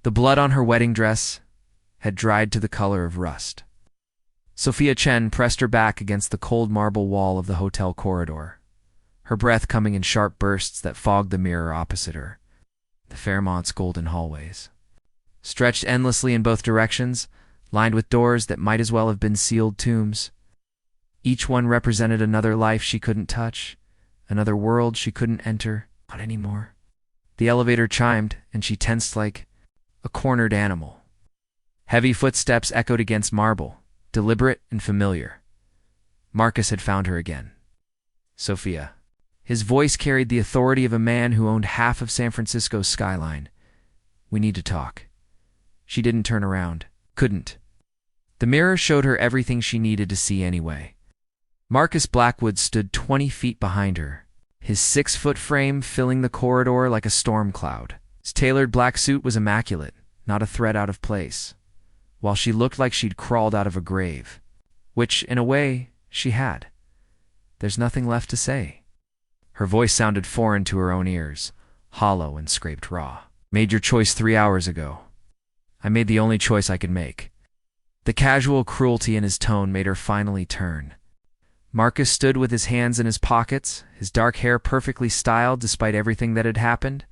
The blood on her wedding dress had dried to the color of rust. Sophia Chen pressed her back against the cold marble wall of the hotel corridor, her breath coming in sharp bursts that fogged the mirror opposite her. The Fairmont's golden hallways stretched endlessly in both directions, lined with doors that might as well have been sealed tombs. Each one represented another life she couldn't touch, another world she couldn't enter, not anymore. The elevator chimed, and she tensed like a cornered animal. Heavy footsteps echoed against marble, deliberate and familiar. Marcus had found her again. Sophia. His voice carried the authority of a man who owned half of San Francisco's skyline. We need to talk. She didn't turn around. Couldn't. The mirror showed her everything she needed to see anyway. Marcus Blackwood stood 20 feet behind her, his 6-foot frame filling the corridor like a storm cloud. His tailored black suit was immaculate, not a thread out of place, while she looked like she'd crawled out of a grave, which, in a way, she had. There's nothing left to say. Her voice sounded foreign to her own ears, hollow and scraped raw. Made your choice 3 hours ago. I made the only choice I could make. The casual cruelty in his tone made her finally turn. Marcus stood with his hands in his pockets, his dark hair perfectly styled despite everything that had happened.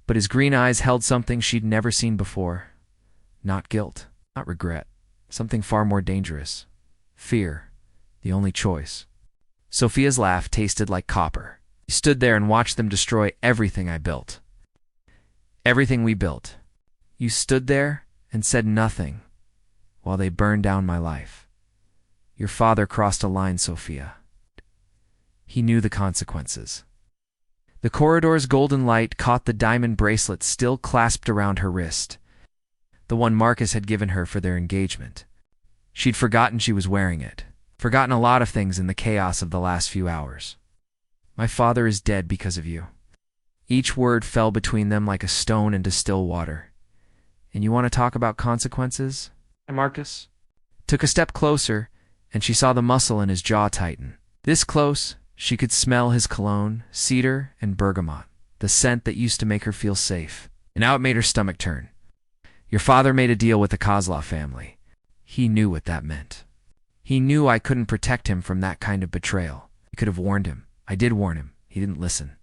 But his green eyes held something she'd never seen before. Not guilt, not regret. Something far more dangerous. Fear. The only choice. Sophia's laugh tasted like copper. He stood there and watched them destroy everything I built. Everything we built. You stood there and said nothing while they burned down my life. Your father crossed a line, Sophia. He knew the consequences. The corridor's golden light caught the diamond bracelet still clasped around her wrist, the one Marcus had given her for their engagement. She'd forgotten she was wearing it, forgotten a lot of things in the chaos of the last few hours. My father is dead because of you. Each word fell between them like a stone into still water. And you want to talk about consequences? Marcus took a step closer, and she saw the muscle in his jaw tighten. This close, she could smell his cologne, cedar, and bergamot, the scent that used to make her feel safe. And now it made her stomach turn. Your father made a deal with the Kozlov family. He knew what that meant. He knew I couldn't protect him from that kind of betrayal. I could have warned him. I did warn him. He didn't listen.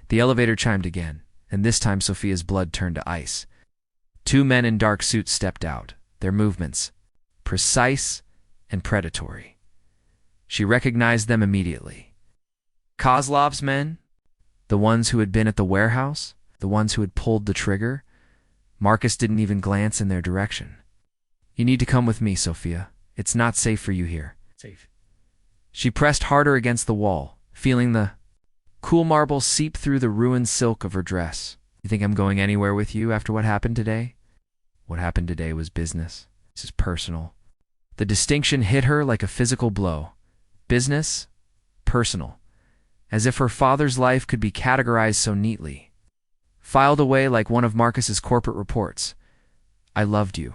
The elevator chimed again, and this time Sophia's blood turned to ice. 2 men in dark suits stepped out, their movements precise and predatory. She recognized them immediately. Kozlov's men? The ones who had been at the warehouse? The ones who had pulled the trigger? Marcus didn't even glance in their direction. You need to come with me, Sophia. It's not safe for you here. Safe. She pressed harder against the wall, feeling the cool marble seep through the ruined silk of her dress. You think I'm going anywhere with you after what happened today? What happened today was business. This is personal. The distinction hit her like a physical blow. Business, personal. As if her father's life could be categorized so neatly. Filed away like one of Marcus's corporate reports. I loved you.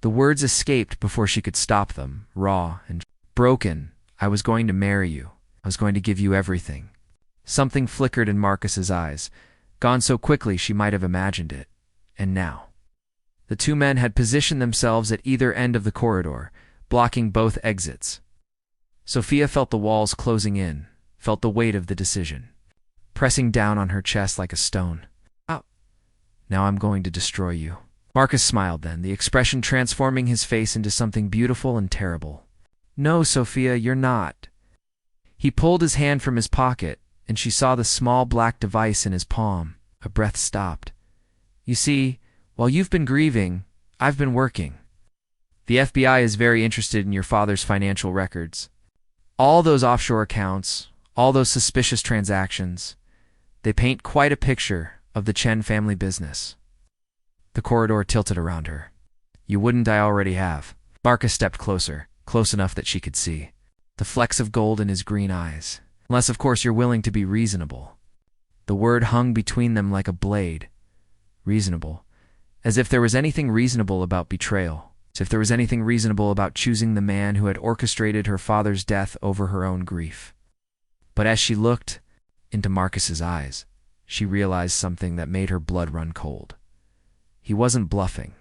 The words escaped before she could stop them, raw and broken. I was going to marry you. I was going to give you everything. Something flickered in Marcus's eyes, gone so quickly she might have imagined it. And now. The 2 men had positioned themselves at either end of the corridor, blocking both exits. Sophia felt the walls closing in, felt the weight of the decision, pressing down on her chest like a stone. Oh. Now I'm going to destroy you. Marcus smiled then, the expression transforming his face into something beautiful and terrible. No, Sophia, you're not. He pulled his hand from his pocket, and she saw the small black device in his palm. Her breath stopped. You see, while you've been grieving, I've been working. The FBI is very interested in your father's financial records. All those offshore accounts, all those suspicious transactions, they paint quite a picture of the Chen family business. The corridor tilted around her. You wouldn't I already have. Marcus stepped closer, close enough that she could see. The flecks of gold in his green eyes. Unless, of course, you're willing to be reasonable. The word hung between them like a blade. Reasonable. As if there was anything reasonable about betrayal. As if there was anything reasonable about choosing the man who had orchestrated her father's death over her own grief. But as she looked into Marcus's eyes, she realized something that made her blood run cold. He wasn't bluffing.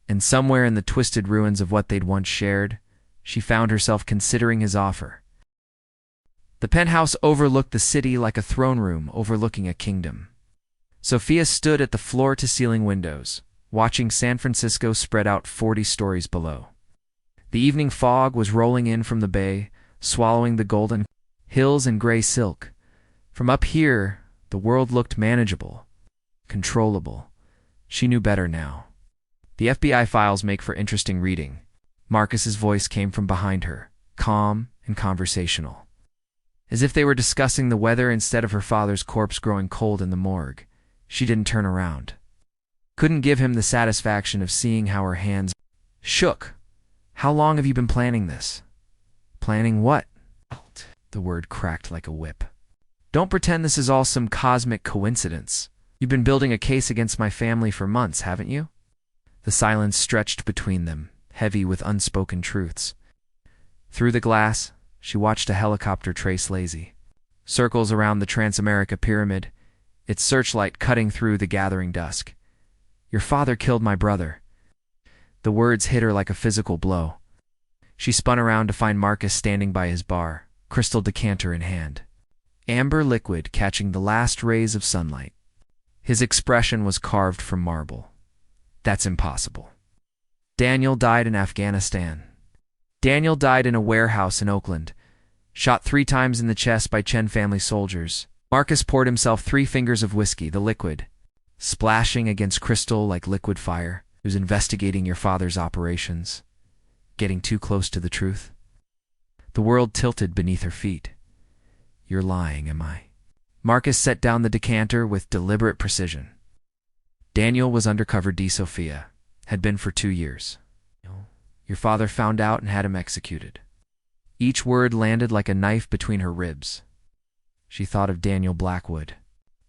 And somewhere in the twisted ruins of what they'd once shared, she found herself considering his offer. The penthouse overlooked the city like a throne room overlooking a kingdom. Sophia stood at the floor-to-ceiling windows, watching San Francisco spread out 40 stories below. The evening fog was rolling in from the bay, swallowing the golden hills and gray silk. From up here, the world looked manageable, controllable. She knew better now. The FBI files make for interesting reading. Marcus's voice came from behind her, calm and conversational, as if they were discussing the weather instead of her father's corpse growing cold in the morgue. She didn't turn around. Couldn't give him the satisfaction of seeing how her hands shook. How long have you been planning this? Planning what? The word cracked like a whip. Don't pretend this is all some cosmic coincidence. You've been building a case against my family for months, haven't you? The silence stretched between them, heavy with unspoken truths. Through the glass, she watched a helicopter trace lazy circles around the Transamerica Pyramid, its searchlight cutting through the gathering dusk. Your father killed my brother. The words hit her like a physical blow. She spun around to find Marcus standing by his bar, crystal decanter in hand, amber liquid catching the last rays of sunlight. His expression was carved from marble. That's impossible. Daniel died in Afghanistan. Daniel died in a warehouse in Oakland, shot 3 times in the chest by Chen family soldiers. Marcus poured himself 3 fingers of whiskey, the liquid, splashing against crystal like liquid fire. Who's investigating your father's operations? Getting too close to the truth? The world tilted beneath her feet. You're lying, am I? Marcus set down the decanter with deliberate precision. Daniel was undercover D. Sophia, had been for 2 years. Your father found out and had him executed. Each word landed like a knife between her ribs. She thought of Daniel Blackwood,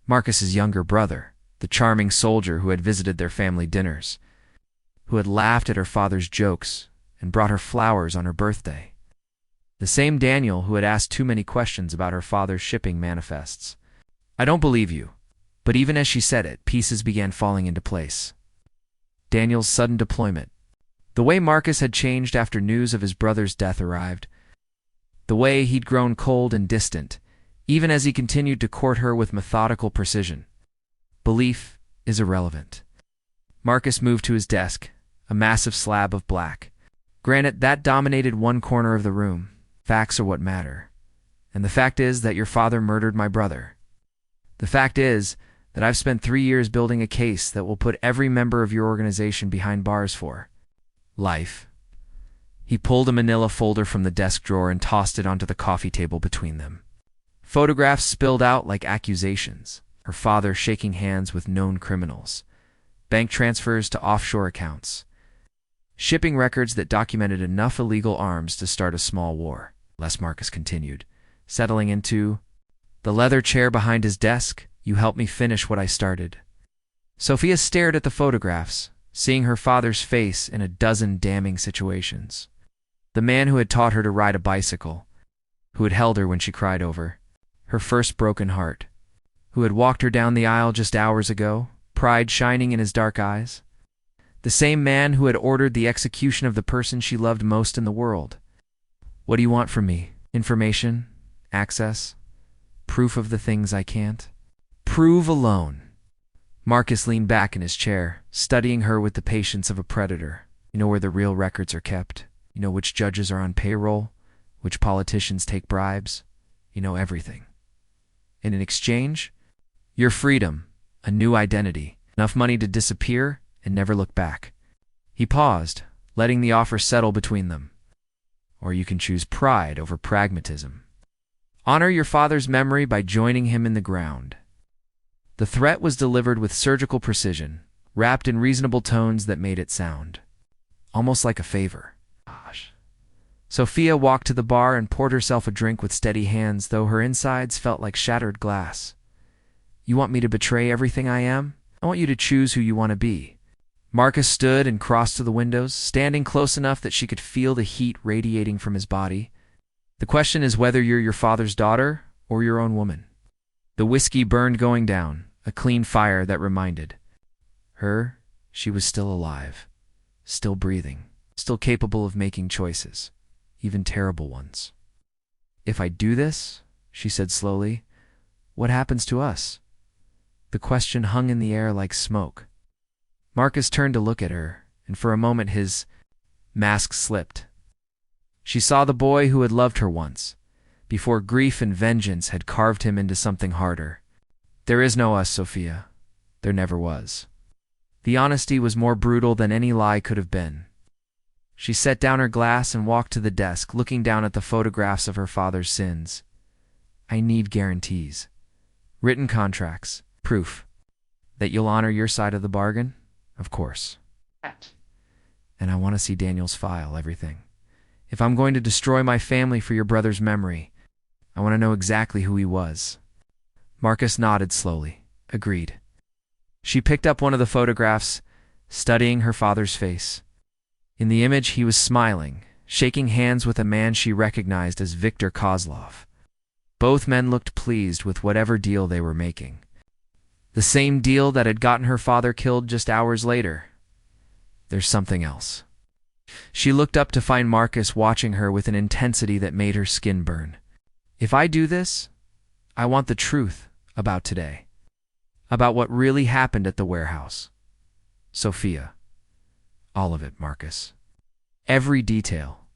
Marcus's younger brother, the charming soldier who had visited their family dinners, who had laughed at her father's jokes and brought her flowers on her birthday. The same Daniel who had asked too many questions about her father's shipping manifests. I don't believe you. But even as she said it, pieces began falling into place. Daniel's sudden deployment. The way Marcus had changed after news of his brother's death arrived. The way he'd grown cold and distant, even as he continued to court her with methodical precision. Belief is irrelevant. Marcus moved to his desk, a massive slab of black granite that dominated one corner of the room. Facts are what matter. And the fact is that your father murdered my brother. The fact is that I've spent 3 years building a case that will put every member of your organization behind bars for life. He pulled a manila folder from the desk drawer and tossed it onto the coffee table between them. Photographs spilled out like accusations, her father shaking hands with known criminals, bank transfers to offshore accounts, shipping records that documented enough illegal arms to start a small war. Les Marcus continued, settling into the leather chair behind his desk. You helped me finish what I started. Sophia stared at the photographs, seeing her father's face in a dozen damning situations. The man who had taught her to ride a bicycle, who had held her when she cried over her first broken heart, who had walked her down the aisle just hours ago, pride shining in his dark eyes. The same man who had ordered the execution of the person she loved most in the world. What do you want from me? Information? Access? Proof of the things I can't prove alone. Marcus leaned back in his chair, studying her with the patience of a predator. You know where the real records are kept. You know which judges are on payroll, which politicians take bribes. You know everything. And in exchange, your freedom, a new identity, enough money to disappear and never look back. He paused, letting the offer settle between them. Or you can choose pride over pragmatism. Honor your father's memory by joining him in the ground. The threat was delivered with surgical precision, wrapped in reasonable tones that made it sound almost like a favor. Gosh. Sophia walked to the bar and poured herself a drink with steady hands, though her insides felt like shattered glass. You want me to betray everything I am? I want you to choose who you want to be. Marcus stood and crossed to the windows, standing close enough that she could feel the heat radiating from his body. The question is whether you're your father's daughter or your own woman. The whiskey burned going down, a clean fire that reminded her She was still alive, still breathing, still capable of making choices, even terrible ones. "If I do this," she said slowly, "what happens to us?" The question hung in the air like smoke. Marcus turned to look at her, and for a moment his mask slipped. She saw the boy who had loved her once, before grief and vengeance had carved him into something harder. "There is no us, Sophia. There never was." The honesty was more brutal than any lie could have been. She set down her glass and walked to the desk, looking down at the photographs of her father's sins. "I need guarantees. Written contracts. Proof. That you'll honor your side of the bargain? Of course. And I want to see Daniel's file, everything. If I'm going to destroy my family for your brother's memory, I want to know exactly who he was." Marcus nodded slowly. Agreed. She picked up one of the photographs, studying her father's face. In the image, he was smiling, shaking hands with a man she recognized as Viktor Kozlov. Both men looked pleased with whatever deal they were making. The same deal that had gotten her father killed just hours later. There's something else. She looked up to find Marcus watching her with an intensity that made her skin burn. "If I do this, I want the truth about today. About what really happened at the warehouse. Sophia. All of it, Marcus. Every detail.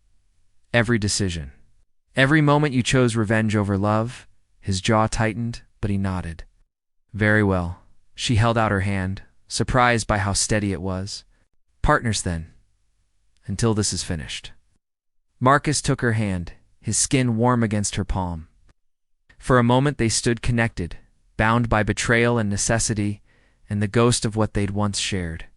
Every decision. Every moment you chose revenge over love." His jaw tightened, but he nodded. "Very well." She held out her hand, surprised by how steady it was. "Partners, then. Until this is finished." Marcus took her hand, his skin warm against her palm. For a moment they stood connected, bound by betrayal and necessity, and the ghost of what they'd once shared.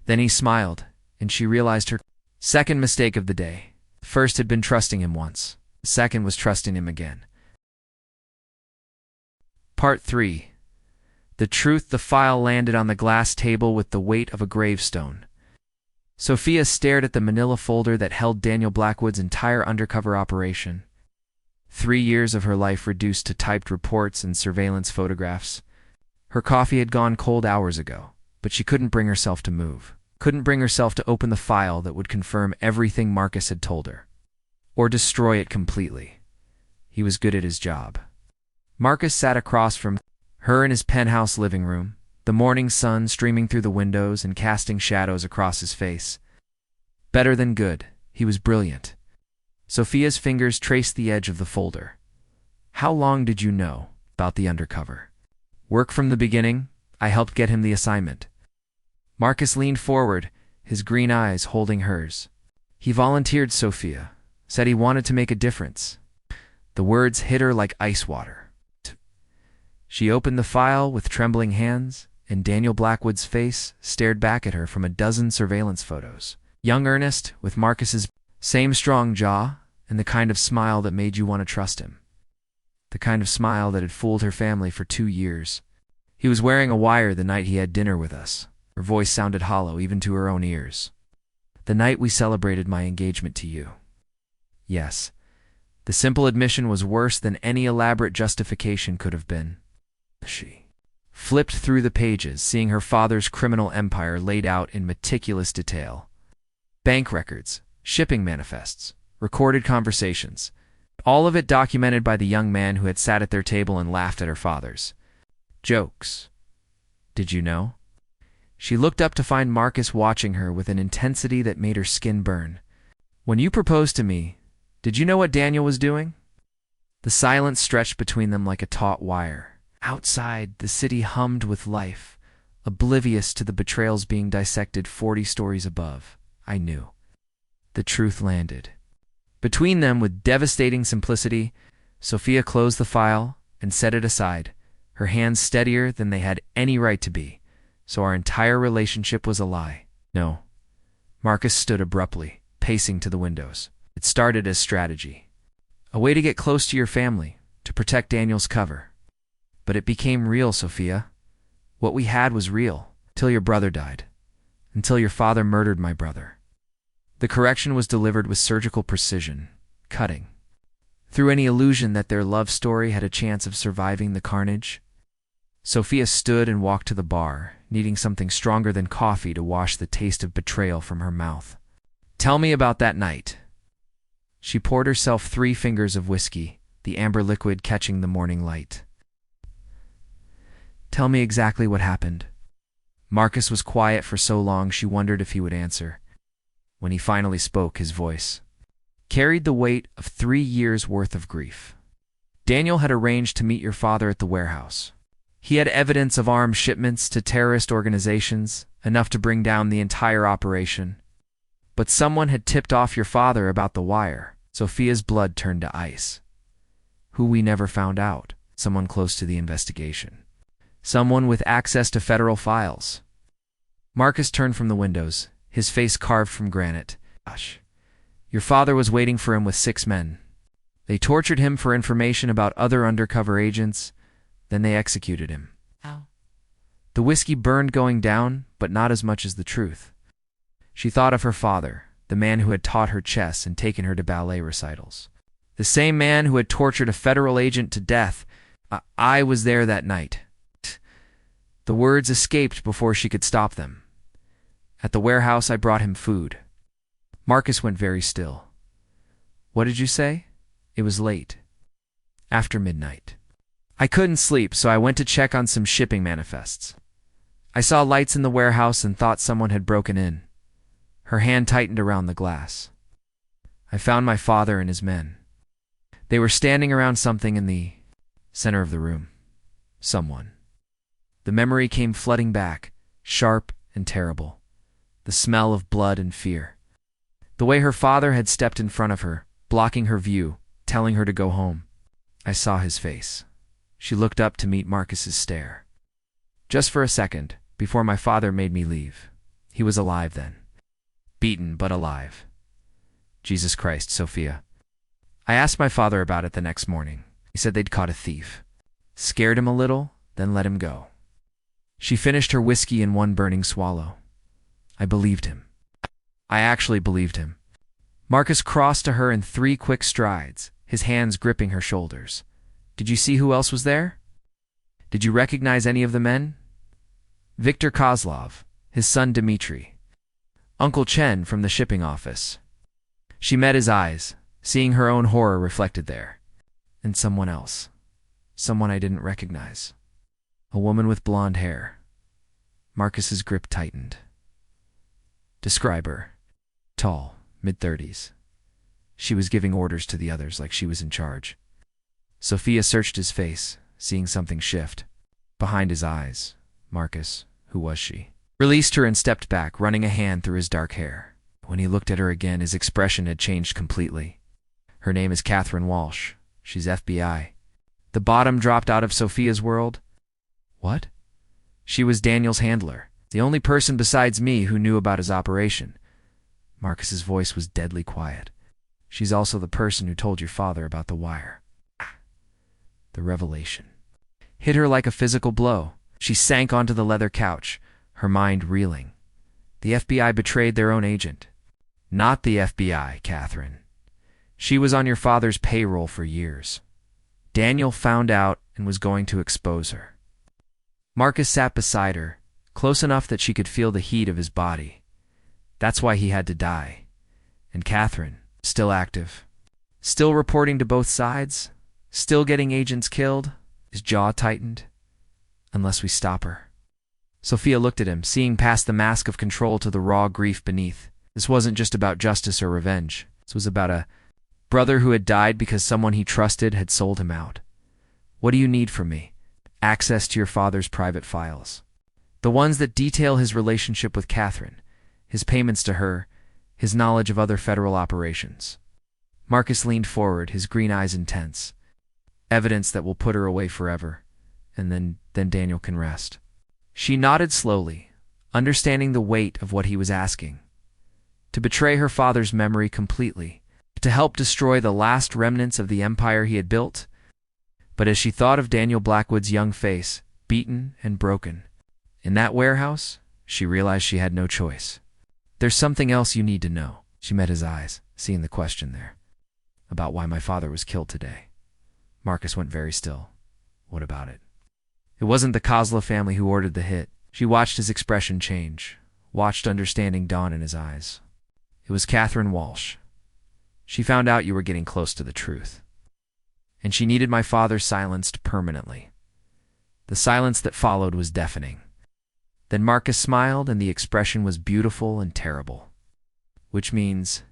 Then he smiled, and she realized her second mistake of the day. The first had been trusting him once. The second was trusting him again. Part 3. The truth. The file landed on the glass table with the weight of a gravestone. Sophia stared at the manila folder that held Daniel Blackwood's entire undercover operation. 3 years of her life reduced to typed reports and surveillance photographs. Her coffee had gone cold hours ago, but she couldn't bring herself to move. Couldn't bring herself to open the file that would confirm everything Marcus had told her. Or destroy it completely. He was good at his job. Marcus sat across from her in his penthouse living room, the morning sun streaming through the windows and casting shadows across his face. Better than good, he was brilliant. Sophia's fingers traced the edge of the folder. "How long did you know about the undercover?" "Work from the beginning. I helped get him the assignment." Marcus leaned forward, his green eyes holding hers. "He volunteered, Sophia. Said he wanted to make a difference." The words hit her like ice water. She opened the file with trembling hands, and Daniel Blackwood's face stared back at her from a dozen surveillance photos. Young Ernest, with Marcus's same strong jaw, and the kind of smile that made you want to trust him. The kind of smile that had fooled her family for 2 years. "He was wearing a wire the night he had dinner with us." Her voice sounded hollow even to her own ears. "The night we celebrated my engagement to you." Yes, the simple admission was worse than any elaborate justification could have been. She flipped through the pages, seeing her father's criminal empire laid out in meticulous detail. Bank records, shipping manifests, recorded conversations, all of it documented by the young man who had sat at their table and laughed at her father's jokes. "Did you know?" She looked up to find Marcus watching her with an intensity that made her skin burn. "When you proposed to me, did you know what Daniel was doing?" The silence stretched between them like a taut wire. Outside, the city hummed with life, oblivious to the betrayals being dissected 40 stories above. "I knew." The truth landed. Between them, with devastating simplicity, Sophia closed the file and set it aside, her hands steadier than they had any right to be. "So our entire relationship was a lie." "No." Marcus stood abruptly, pacing to the windows. "It started as strategy. A way to get close to your family, to protect Daniel's cover. But it became real, Sophia. What we had was real, till your brother died. Until your father murdered my brother." The correction was delivered with surgical precision, cutting through any illusion that their love story had a chance of surviving the carnage. Sophia stood and walked to the bar, needing something stronger than coffee to wash the taste of betrayal from her mouth. "Tell me about that night." She poured herself 3 fingers of whiskey, the amber liquid catching the morning light. "Tell me exactly what happened." Marcus was quiet for so long she wondered if he would answer. When he finally spoke, his voice carried the weight of 3 years' worth of grief. "Daniel had arranged to meet your father at the warehouse. He had evidence of arms shipments to terrorist organizations, enough to bring down the entire operation. But someone had tipped off your father about the wire." Sophia's blood turned to ice. "Who we never found out. Someone close to the investigation. Someone with access to federal files." Marcus turned from the windows, his face carved from granite. "Gosh. Your father was waiting for him with 6 men. They tortured him for information about other undercover agents, then they executed him." "How?" The whiskey burned going down, but not as much as the truth. She thought of her father, the man who had taught her chess and taken her to ballet recitals. The same man who had tortured a federal agent to death. I was there that night." The words escaped before she could stop them. "At the warehouse, I brought him food." Marcus went very still. "What did you say?" "It was late. After midnight. I couldn't sleep, so I went to check on some shipping manifests. I saw lights in the warehouse and thought someone had broken in." Her hand tightened around the glass. "I found my father and his men. They were standing around something in the center of the room. Someone." The memory came flooding back, sharp and terrible. The smell of blood and fear. The way her father had stepped in front of her, blocking her view, telling her to go home. I saw his face. She looked up to meet Marcus's stare. "Just for a second, before my father made me leave. He was alive then. Beaten, but alive." "Jesus Christ, Sophia." "I asked my father about it the next morning. He said they'd caught a thief. Scared him a little, then let him go." She finished her whiskey in one burning swallow. "I believed him. I actually believed him." Marcus crossed to her in 3 quick strides, his hands gripping her shoulders. "Did you see who else was there? Did you recognize any of the men? Viktor Kozlov, his son Dmitri. Uncle Chen from the shipping office." She met his eyes, seeing her own horror reflected there. "And someone else. Someone I didn't recognize. A woman with blonde hair." Marcus's grip tightened. "Describe her." "Tall, mid-30s. She was giving orders to the others like she was in charge." Sophia searched his face, seeing something shift. Behind his eyes, Marcus, who was she, released her and stepped back, running a hand through his dark hair. When he looked at her again, his expression had changed completely. "Her name is Catherine Walsh. She's FBI." The bottom dropped out of Sophia's world. "What?" "She was Daniel's handler, the only person besides me who knew about his operation." Marcus's voice was deadly quiet. "She's also the person who told your father about the wire." The revelation hit her like a physical blow. She sank onto the leather couch, her mind reeling. The FBI betrayed their own agent. "Not the FBI, Catherine. She was on your father's payroll for years. Daniel found out and was going to expose her." Marcus sat beside her, close enough that she could feel the heat of his body. That's why he had to die. And Catherine, still active, still reporting to both sides, still getting agents killed. His jaw tightened. "Unless we stop her." Sophia looked at him, seeing past the mask of control to the raw grief beneath. This wasn't just about justice or revenge. This was about a brother who had died because someone he trusted had sold him out. "What do you need from me?" "Access to your father's private files. The ones that detail his relationship with Catherine, his payments to her, his knowledge of other federal operations." Marcus leaned forward, his green eyes intense. "Evidence that will put her away forever, and then Daniel can rest." She nodded slowly, understanding the weight of what he was asking. To betray her father's memory completely, to help destroy the last remnants of the empire he had built. But as she thought of Daniel Blackwood's young face, beaten and broken, in that warehouse, she realized she had no choice. "There's something else you need to know." She met his eyes, seeing the question there. "About why my father was killed today." Marcus went very still. "What about it?" "It wasn't the Kozlov family who ordered the hit. She watched his expression change, watched understanding dawn in his eyes. It was Catherine Walsh. She found out you were getting close to the truth. And she needed my father silenced permanently. The silence that followed was deafening. Then Marcus smiled, and the expression was beautiful and terrible. Which means,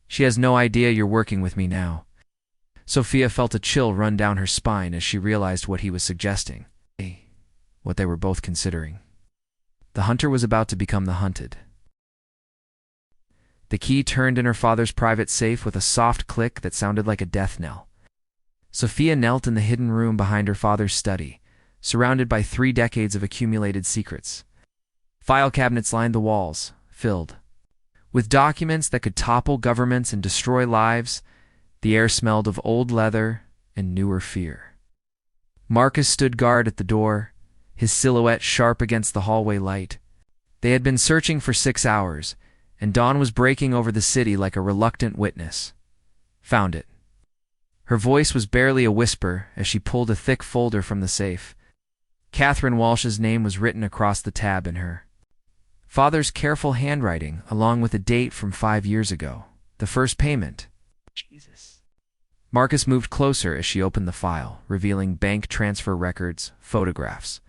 she has no idea you're working with me now. Sophia felt a chill run down her spine as she realized what he was suggesting. What they were both considering. The hunter was about to become the hunted. The key turned in her father's private safe with a soft click that sounded like a death knell. Sophia knelt in the hidden room behind her father's study, surrounded by 3 decades of accumulated secrets. File cabinets lined the walls, filled with documents that could topple governments and destroy lives. The air smelled of old leather and newer fear. Marcus stood guard at the door, his silhouette sharp against the hallway light. They had been searching for 6 hours, and dawn was breaking over the city like a reluctant witness. Found it. Her voice was barely a whisper as she pulled a thick folder from the safe. Catherine Walsh's name was written across the tab in her father's careful handwriting, along with a date from 5 years ago. The first payment. Jesus. Marcus moved closer as she opened the file, revealing bank transfer records, photographs,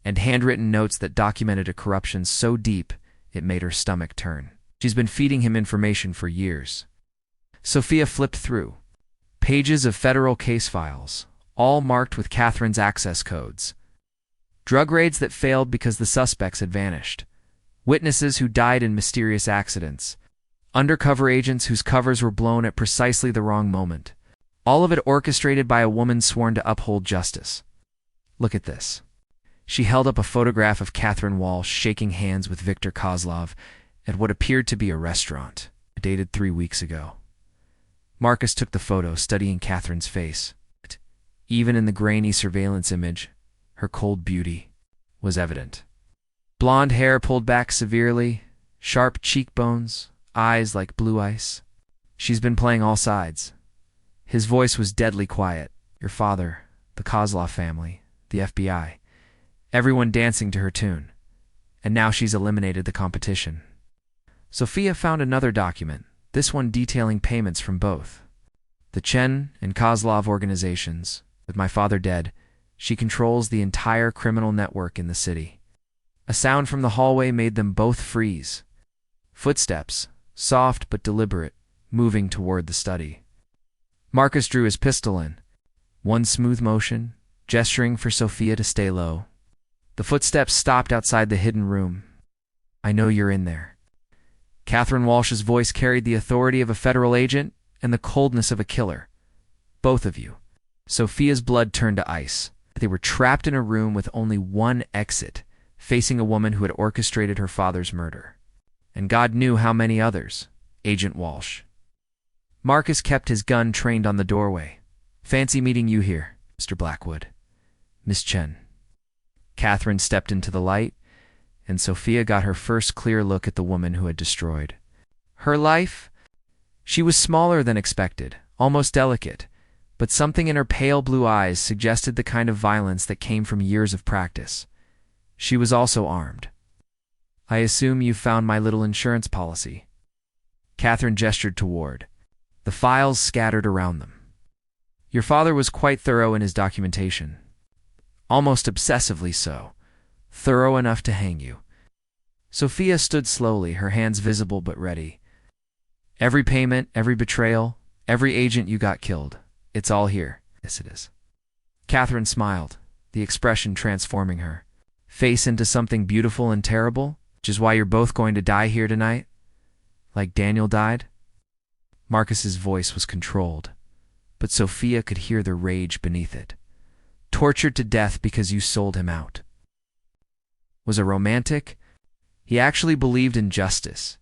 and handwritten notes that documented a corruption so deep it made her stomach turn. She's been feeding him information for years. Sophia flipped through pages of federal case files, all marked with Catherine's access codes. Drug raids that failed because the suspects had vanished. Witnesses who died in mysterious accidents. Undercover agents whose covers were blown at precisely the wrong moment. All of it orchestrated by a woman sworn to uphold justice. Look at this. She held up a photograph of Catherine Walsh shaking hands with Victor Kozlov at what appeared to be a restaurant, dated 3 weeks ago. Marcus took the photo, studying Catherine's face. Even in the grainy surveillance image, her cold beauty was evident. Blonde hair pulled back severely, sharp cheekbones, eyes like blue ice. She's been playing all sides. His voice was deadly quiet. Your father, the Kozlov family, the FBI. Everyone dancing to her tune. And now she's eliminated the competition. Sophia found another document, this one detailing payments from both the Chen and Kozlov organizations. With my father dead, she controls the entire criminal network in the city. A sound from the hallway made them both freeze. Footsteps, soft but deliberate, moving toward the study. Marcus drew his pistol in. One smooth motion, gesturing for Sophia to stay low. The footsteps stopped outside the hidden room. I know you're in there. Catherine Walsh's voice carried the authority of a federal agent and the coldness of a killer. Both of you. Sophia's blood turned to ice. They were trapped in a room with only one exit, facing a woman who had orchestrated her father's murder. And God knew how many others. Agent Walsh. Marcus kept his gun trained on the doorway. Fancy meeting you here, Mr. Blackwood. Miss Chen. Catherine stepped into the light, and Sophia got her first clear look at the woman who had destroyed her life. She was smaller than expected, almost delicate, but something in her pale blue eyes suggested the kind of violence that came from years of practice. She was also armed. I assume you found my little insurance policy. Catherine gestured toward the files scattered around them. Your father was quite thorough in his documentation. Almost obsessively so. Thorough enough to hang you. Sophia stood slowly, her hands visible but ready. Every payment, every betrayal, every agent you got killed. It's all here. Yes, it is. Catherine smiled, the expression transforming her face into something beautiful and terrible, which is why you're both going to die here tonight? Like Daniel died? Marcus's voice was controlled, but Sophia could hear the rage beneath it. Tortured to death because you sold him out. Was a romantic? He actually believed in justice,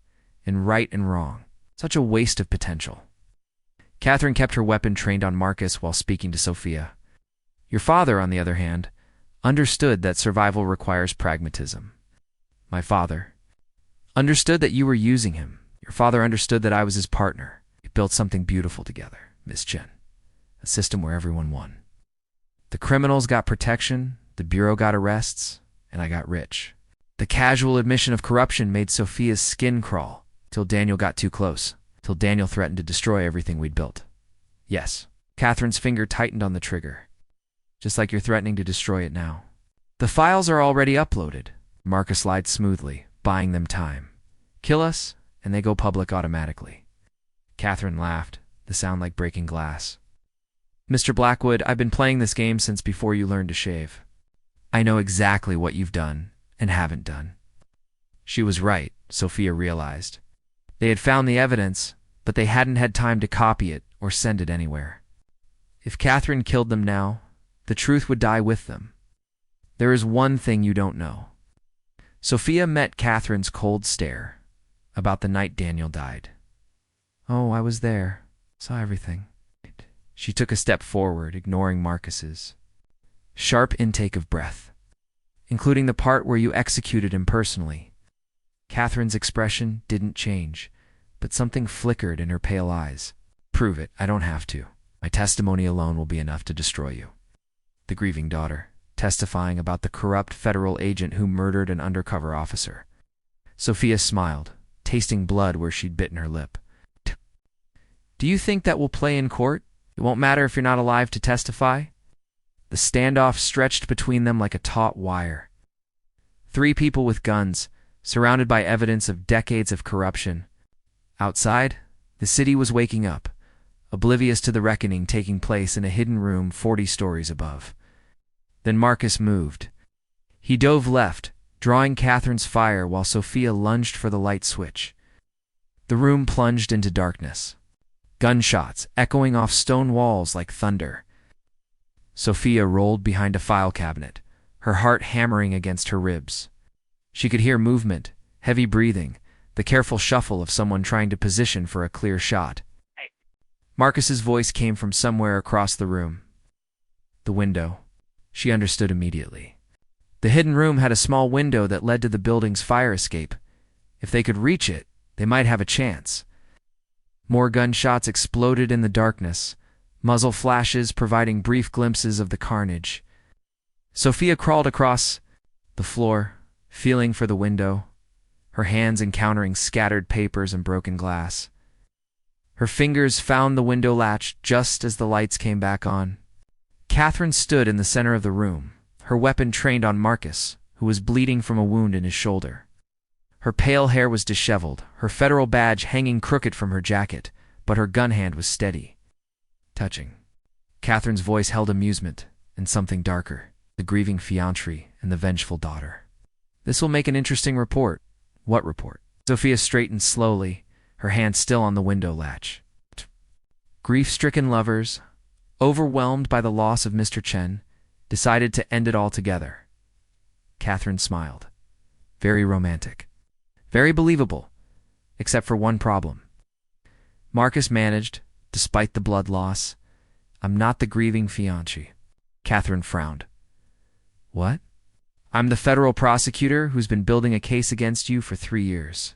in right and wrong. Such a waste of potential. Catherine kept her weapon trained on Marcus while speaking to Sophia. Your father, on the other hand, understood that survival requires pragmatism. My father understood that you were using him. Your father understood that I was his partner. We built something beautiful together, Miss Chen. A system where everyone won. The criminals got protection, the Bureau got arrests, and I got rich. The casual admission of corruption made Sophia's skin crawl, till Daniel got too close, till Daniel threatened to destroy everything we'd built. Yes. Catherine's finger tightened on the trigger. Just like you're threatening to destroy it now. The files are already uploaded. Marcus lied smoothly, buying them time. Kill us, and they go public automatically. Catherine laughed, the sound like breaking glass. Mr. Blackwood, I've been playing this game since before you learned to shave. I know exactly what you've done and haven't done. She was right, Sophia realized. They had found the evidence, but they hadn't had time to copy it or send it anywhere. If Catherine killed them now, the truth would die with them. There is one thing you don't know. Sophia met Catherine's cold stare about the night Daniel died. Oh, I was there. Saw everything. She took a step forward, ignoring Marcus's sharp intake of breath, including the part where you executed him personally. Catherine's expression didn't change, but something flickered in her pale eyes. Prove it. I don't have to. My testimony alone will be enough to destroy you. The grieving daughter, testifying about the corrupt federal agent who murdered an undercover officer. Sophia smiled, tasting blood where she'd bitten her lip. Do you think that will play in court? It won't matter if you're not alive to testify? The standoff stretched between them like a taut wire. 3 people with guns, surrounded by evidence of decades of corruption. Outside, the city was waking up, oblivious to the reckoning taking place in a hidden room 40 stories above. Then Marcus moved. He dove left, drawing Catherine's fire while Sophia lunged for the light switch. The room plunged into darkness. Gunshots echoing off stone walls like thunder. Sophia rolled behind a file cabinet, her heart hammering against her ribs. She could hear movement, heavy breathing, the careful shuffle of someone trying to position for a clear shot. Marcus's voice came from somewhere across the room. The window. She understood immediately. The hidden room had a small window that led to the building's fire escape. If they could reach it, they might have a chance. More gunshots exploded in the darkness, muzzle flashes providing brief glimpses of the carnage. Sophia crawled across the floor, feeling for the window, her hands encountering scattered papers and broken glass. Her fingers found the window latch just as the lights came back on. Catherine stood in the center of the room, her weapon trained on Marcus, who was bleeding from a wound in his shoulder. Her pale hair was disheveled, her federal badge hanging crooked from her jacket, but her gun hand was steady. Touching. Catherine's voice held amusement and something darker, the grieving fiancé and the vengeful daughter. This will make an interesting report. What report? Sophia straightened slowly, her hand still on the window latch. Grief-stricken lovers, overwhelmed by the loss of Mr. Chen, decided to end it all together. Catherine smiled. Very romantic. Very believable, except for one problem. Marcus managed, despite the blood loss. I'm not the grieving fiancé. Catherine frowned. What? I'm the federal prosecutor who's been building a case against you for 3 years.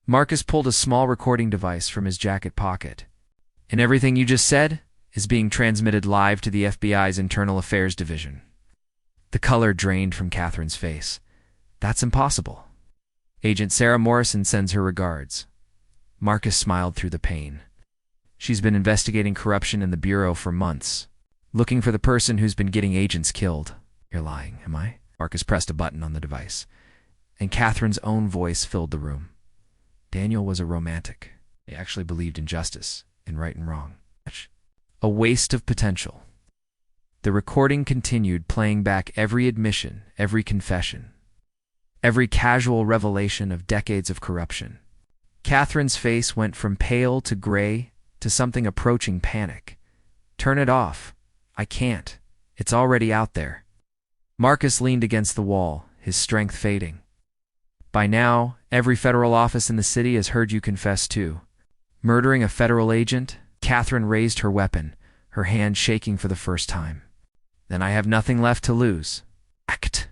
Marcus pulled a small recording device from his jacket pocket. And everything you just said is being transmitted live to the FBI's Internal Affairs Division. The color drained from Catherine's face. That's impossible. Agent Sarah Morrison sends her regards. Marcus smiled through the pain. She's been investigating corruption in the Bureau for months, looking for the person who's been getting agents killed. You're lying, am I? Marcus pressed a button on the device, and Catherine's own voice filled the room. Daniel was a romantic. He actually believed in justice, in right and wrong. A waste of potential. The recording continued, playing back every admission, every confession, every casual revelation of decades of corruption. Catherine's face went from pale to gray to something approaching panic. Turn it off. I can't. It's already out there. Marcus leaned against the wall, his strength fading. By now, every federal office in the city has heard you confess too. Murdering a federal agent? Catherine raised her weapon, her hand shaking for the first time. Then I have nothing left to lose. Act.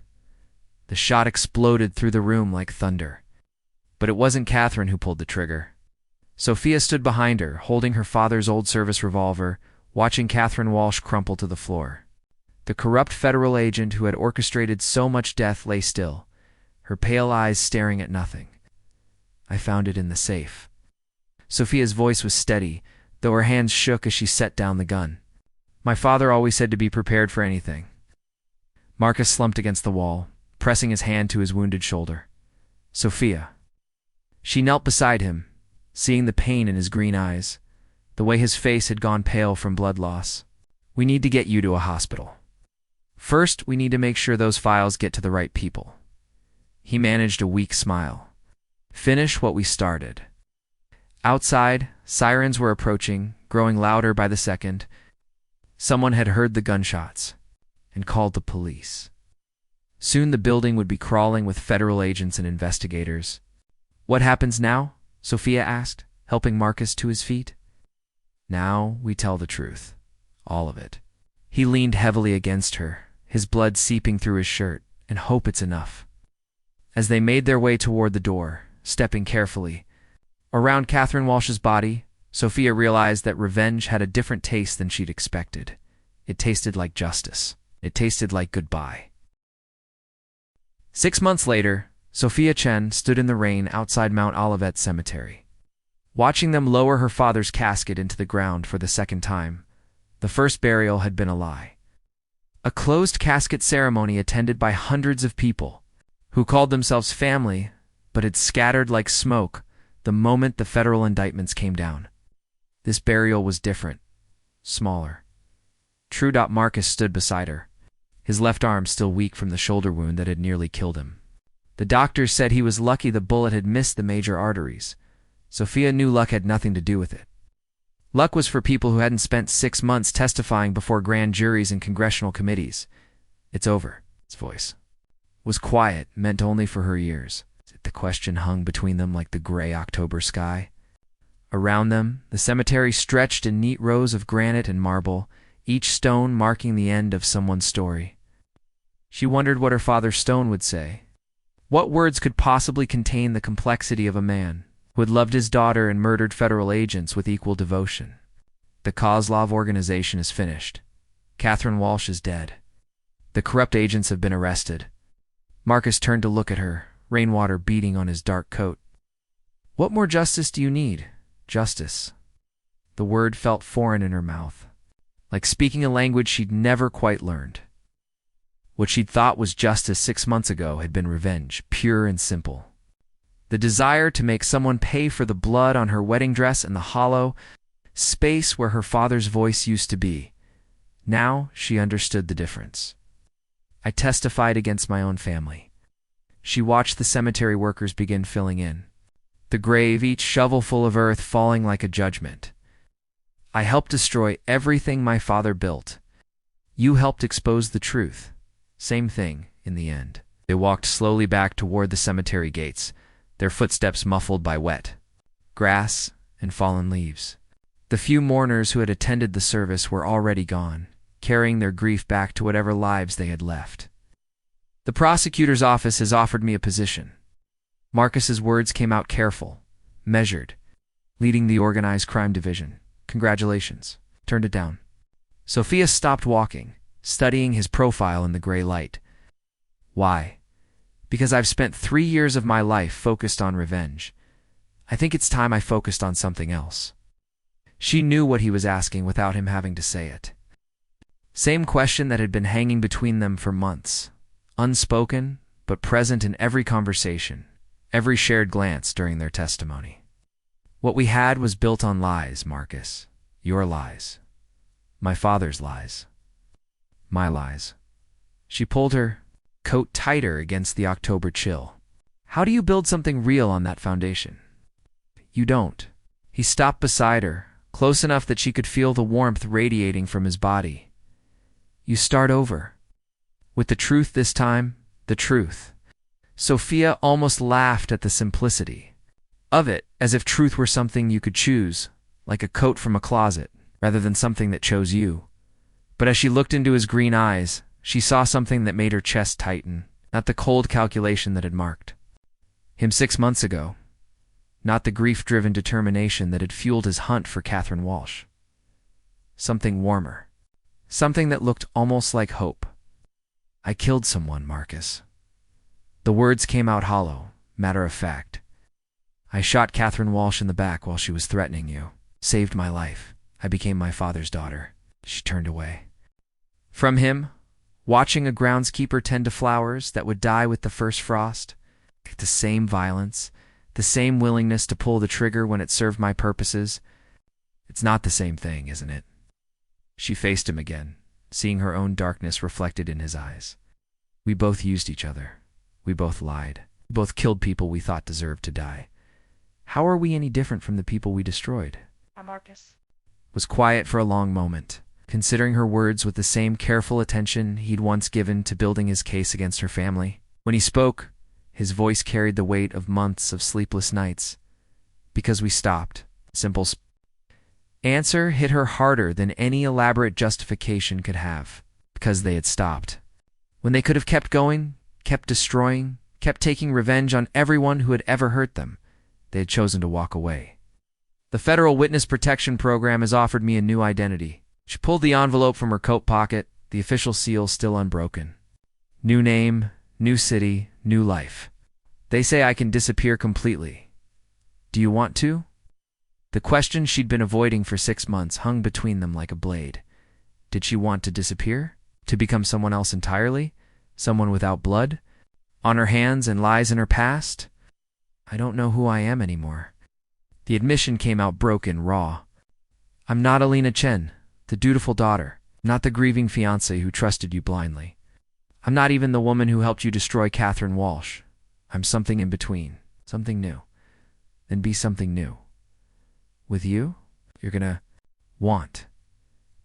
The shot exploded through the room like thunder. But it wasn't Catherine who pulled the trigger. Sophia stood behind her, holding her father's old service revolver, watching Catherine Walsh crumple to the floor. The corrupt federal agent who had orchestrated so much death lay still, her pale eyes staring at nothing. I found it in the safe. Sophia's voice was steady, though her hands shook as she set down the gun. My father always said to be prepared for anything. Marcus slumped against the wall, pressing his hand to his wounded shoulder. Sophia. She knelt beside him, seeing the pain in his green eyes, the way his face had gone pale from blood loss. We need to get you to a hospital. First, we need to make sure those files get to the right people. He managed a weak smile. Finish what we started. Outside, sirens were approaching, growing louder by the second. Someone had heard the gunshots and called the police. Soon the building would be crawling with federal agents and investigators. What happens now? Sophia asked, helping Marcus to his feet. Now we tell the truth. All of it. He leaned heavily against her, his blood seeping through his shirt, and hope it's enough. As they made their way toward the door, stepping carefully, around Catherine Walsh's body, Sophia realized that revenge had a different taste than she'd expected. It tasted like justice. It tasted like goodbye. 6 months later, Sophia Chen stood in the rain outside Mount Olivet Cemetery. Watching them lower her father's casket into the ground for the second time, the first burial had been a lie. A closed casket ceremony attended by hundreds of people, who called themselves family, but had scattered like smoke the moment the federal indictments came down. This burial was different, smaller. True. Marcus stood beside her, his left arm still weak from the shoulder wound that had nearly killed him. The doctors said he was lucky the bullet had missed the major arteries. Sophia knew luck had nothing to do with it. Luck was for people who hadn't spent 6 months testifying before grand juries and congressional committees. It's over. His voice was quiet, meant only for her ears. The question hung between them like the gray October sky. Around them, the cemetery stretched in neat rows of granite and marble, each stone marking the end of someone's story. She wondered what her father's stone would say. What words could possibly contain the complexity of a man who had loved his daughter and murdered federal agents with equal devotion? The Kozlov organization is finished. Catherine Walsh is dead. The corrupt agents have been arrested. Marcus turned to look at her, rainwater beating on his dark coat. What more justice do you need? Justice. The word felt foreign in her mouth, like speaking a language she'd never quite learned. What she'd thought was justice 6 months ago had been revenge, pure and simple. The desire to make someone pay for the blood on her wedding dress and the hollow space where her father's voice used to be. Now she understood the difference. I testified against my own family. She watched the cemetery workers begin filling in, the grave each shovelful of earth falling like a judgment. I helped destroy everything my father built. You helped expose the truth. Same thing, in the end. They walked slowly back toward the cemetery gates, their footsteps muffled by wet grass and fallen leaves. The few mourners who had attended the service were already gone, carrying their grief back to whatever lives they had left. The prosecutor's office has offered me a position. Marcus's words came out careful, measured, leading the organized crime division. Congratulations. Turned it down. Sophia stopped walking, studying his profile in the gray light. Why? Because I've spent 3 years of my life focused on revenge. I think it's time I focused on something else. She knew what he was asking without him having to say it. Same question that had been hanging between them for months, unspoken but present in every conversation, every shared glance during their testimony. What we had was built on lies, Marcus. Your lies. My father's lies. My lies. She pulled her coat tighter against the October chill. How do you build something real on that foundation? You don't. He stopped beside her, close enough that she could feel the warmth radiating from his body. You start over. With the truth this time, the truth. Sophia almost laughed at the simplicity of it, as if truth were something you could choose, like a coat from a closet, rather than something that chose you. But as she looked into his green eyes, she saw something that made her chest tighten, not the cold calculation that had marked him 6 months ago, not the grief-driven determination that had fueled his hunt for Catherine Walsh. Something warmer. Something that looked almost like hope. I killed someone, Marcus. The words came out hollow, matter of fact. I shot Catherine Walsh in the back while she was threatening you. Saved my life. I became my father's daughter. She turned away from him, watching a groundskeeper tend to flowers that would die with the first frost. The same violence, the same willingness to pull the trigger when it served my purposes. It's not the same thing, isn't it? She faced him again, seeing her own darkness reflected in his eyes. We both used each other. We both lied. We both killed people we thought deserved to die. How are we any different from the people we destroyed? Marcus Was quiet for a long moment, considering her words with the same careful attention he'd once given to building his case against her family. When he spoke, his voice carried the weight of months of sleepless nights. Because we stopped. Simple answer hit her harder than any elaborate justification could have. Because they had stopped. When they could have kept going, kept destroying, kept taking revenge on everyone who had ever hurt them, they had chosen to walk away. The Federal Witness Protection Program has offered me a new identity. She pulled the envelope from her coat pocket, the official seal still unbroken. New name, new city, new life. They say I can disappear completely. Do you want to? The question she'd been avoiding for 6 months hung between them like a blade. Did she want to disappear? To become someone else entirely? Someone without blood? On her hands and lies in her past? I don't know who I am anymore. The admission came out broken, raw. I'm not Alina Chen, the dutiful daughter, not the grieving fiancée who trusted you blindly. I'm not even the woman who helped you destroy Catherine Walsh. I'm something in between, something new. Then be something new. With you, you're gonna want.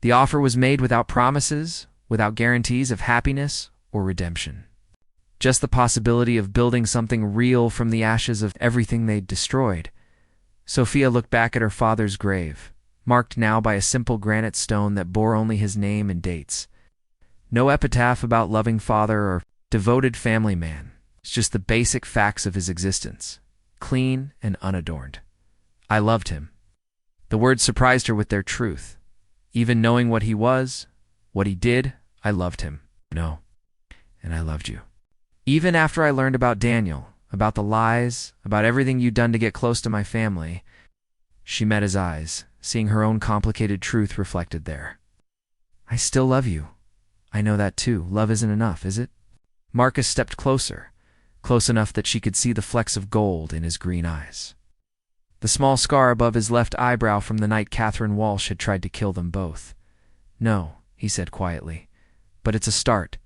The offer was made without promises, without guarantees of happiness or redemption. Just the possibility of building something real from the ashes of everything they'd destroyed. Sophia looked back at her father's grave, marked now by a simple granite stone that bore only his name and dates. No epitaph about loving father or devoted family man. It's just the basic facts of his existence, clean and unadorned. I loved him. The words surprised her with their truth. Even knowing what he was, what he did, I loved him. No. And I loved you. Even after I learned about Daniel, about the lies, about everything you'd done to get close to my family, she met his eyes, seeing her own complicated truth reflected there. I still love you. I know that too. Love isn't enough, is it? Marcus stepped closer, close enough that she could see the flecks of gold in his green eyes. The small scar above his left eyebrow from the night Catherine Walsh had tried to kill them both. No, he said quietly, but it's a start.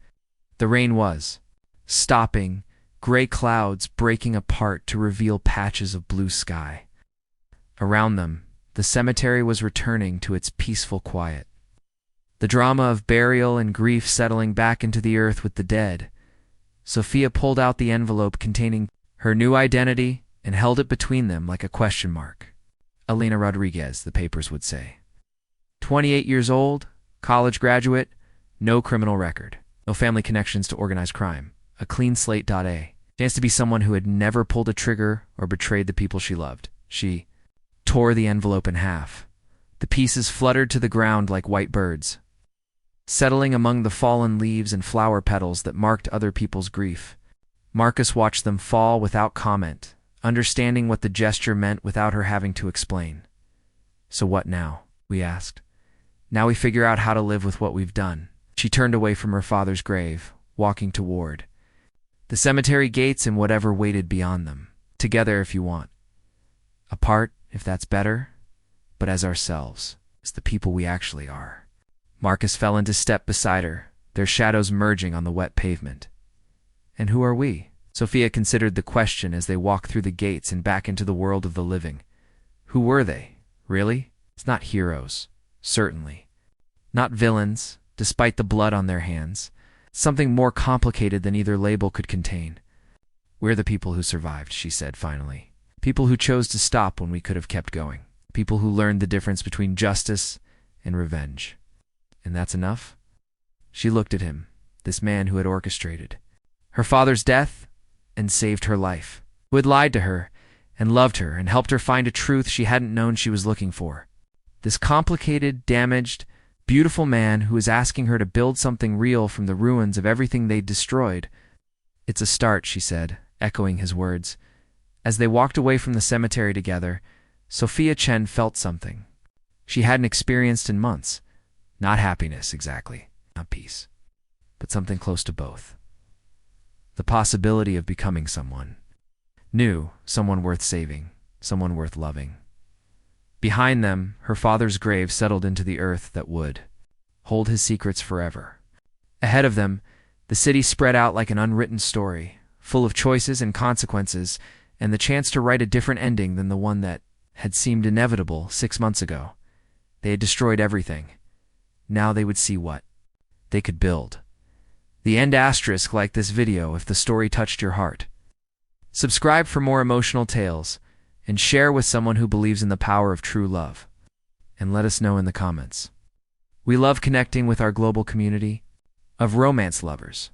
The rain was stopping, gray clouds breaking apart to reveal patches of blue sky. Around them, the cemetery was returning to its peaceful quiet. The drama of burial and grief settling back into the earth with the dead. Sophia pulled out the envelope containing her new identity and held it between them like a question mark. Alina Rodriguez, the papers would say. 28 years old, college graduate, no criminal record, no family connections to organized crime, a clean slate. Chance to be someone who had never pulled a trigger or betrayed the people she loved. She tore the envelope in half. The pieces fluttered to the ground like white birds, settling among the fallen leaves and flower petals that marked other people's grief. Marcus watched them fall without comment, understanding what the gesture meant without her having to explain. So what now? We asked. Now we figure out how to live with what we've done. She turned away from her father's grave, walking toward the cemetery gates and whatever waited beyond them. Together if you want. Apart if that's better, but as ourselves, as the people we actually are. Marcus fell into step beside her, their shadows merging on the wet pavement. And who are we? Sophia considered the question as they walked through the gates and back into the world of the living. Who were they, really? It's not heroes, certainly. Not villains, despite the blood on their hands. Something more complicated than either label could contain. We're the people who survived, she said finally. People who chose to stop when we could have kept going. People who learned the difference between justice and revenge. And that's enough? She looked at him, this man who had orchestrated her father's death and saved her life, who had lied to her and loved her and helped her find a truth she hadn't known she was looking for. This complicated, damaged, beautiful man who was asking her to build something real from the ruins of everything they'd destroyed. It's a start, she said, echoing his words. As they walked away from the cemetery together, Sophia Chen felt something she hadn't experienced in months. Not happiness, exactly, not peace, but something close to both. The possibility of becoming someone new, someone worth saving, someone worth loving. Behind them, her father's grave settled into the earth that would hold his secrets forever. Ahead of them, the city spread out like an unwritten story, full of choices and consequences, and the chance to write a different ending than the one that had seemed inevitable 6 months ago. They had destroyed everything. Now they would see what they could build. The end asterisk like this video if the story touched your heart. Subscribe for more emotional tales, and share with someone who believes in the power of true love. And let us know in the comments. We love connecting with our global community of romance lovers.